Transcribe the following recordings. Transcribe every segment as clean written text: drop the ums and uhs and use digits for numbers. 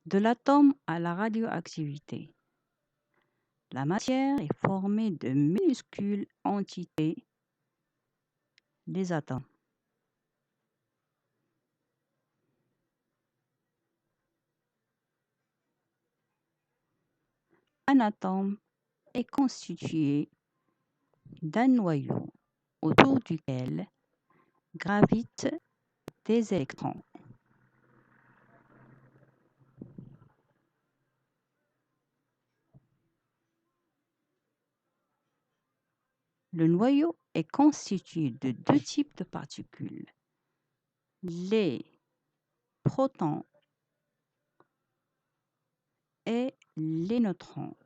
De l'atome à la radioactivité. La matière est formée de minuscules entités, les atomes. Un atome est constitué d'un noyau autour duquel gravitent des électrons. Le noyau est constitué de deux types de particules, les protons et les neutrons.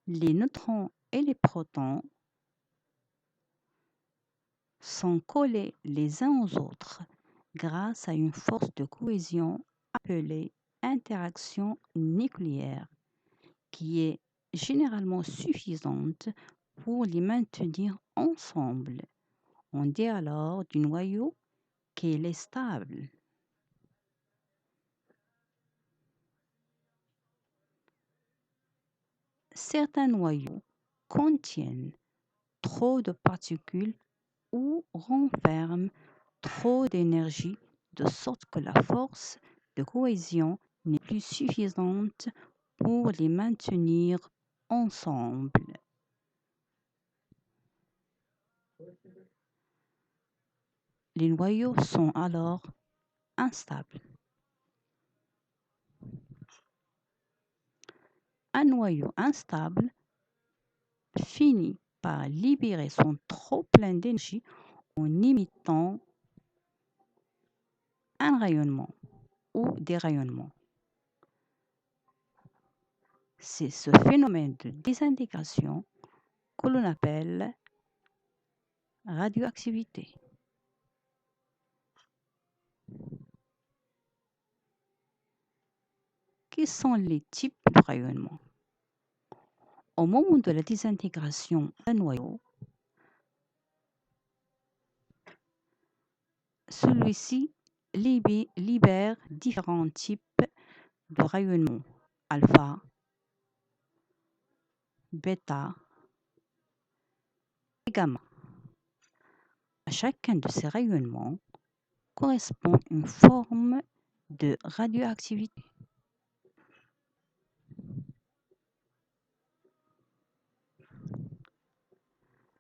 Les neutrons et les protons sont collés les uns aux autres grâce à une force de cohésion appelée interaction nucléaire, qui est généralement suffisante pour les maintenir ensemble. On dit alors du noyau qu'il est stable. Certains noyaux contiennent trop de particules ou renferment trop d'énergie, de sorte que la force de cohésion n'est plus suffisante pour les maintenir ensemble. Les noyaux sont alors instables. Un noyau instable finit par libérer son trop-plein d'énergie en imitant un rayonnement ou des rayonnements. C'est ce phénomène de désintégration que l'on appelle radioactivité. Quels sont les types de rayonnement? Au moment de la désintégration d'un noyau, celui-ci libère différents types de rayonnement, alpha, bêta et gamma. À chacun de ces rayonnements correspond une forme de radioactivité.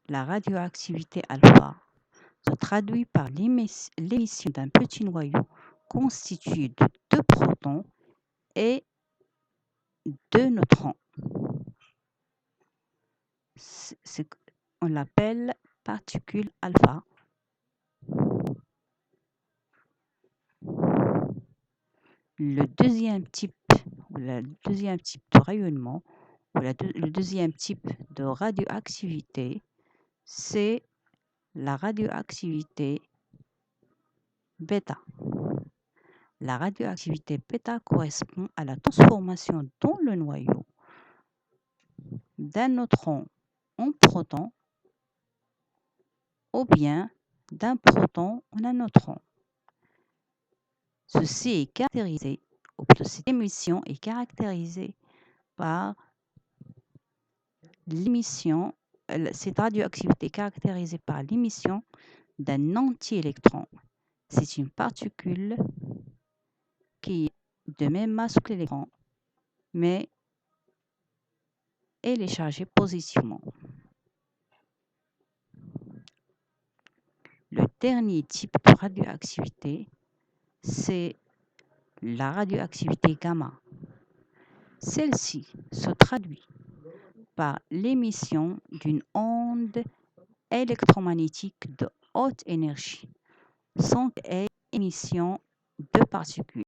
La radioactivité alpha se traduit par l'émission d'un petit noyau constitué de 2 protons et 2 neutrons. On l'appelle particule alpha. Le deuxième type de rayonnement, ou le deuxième type de radioactivité, c'est la radioactivité bêta. La radioactivité bêta correspond à la transformation dans le noyau d'un neutron en proton ou bien d'un proton en un neutron. Cette émission est caractérisée par l'émission, cette radioactivité caractérisée par l'émission d'un anti-électron. C'est une particule qui est de même masse que l'électron, mais elle est chargée positivement. Le dernier type de radioactivité, c'est la radioactivité gamma. Celle-ci se traduit par l'émission d'une onde électromagnétique de haute énergie, sans émission de particules.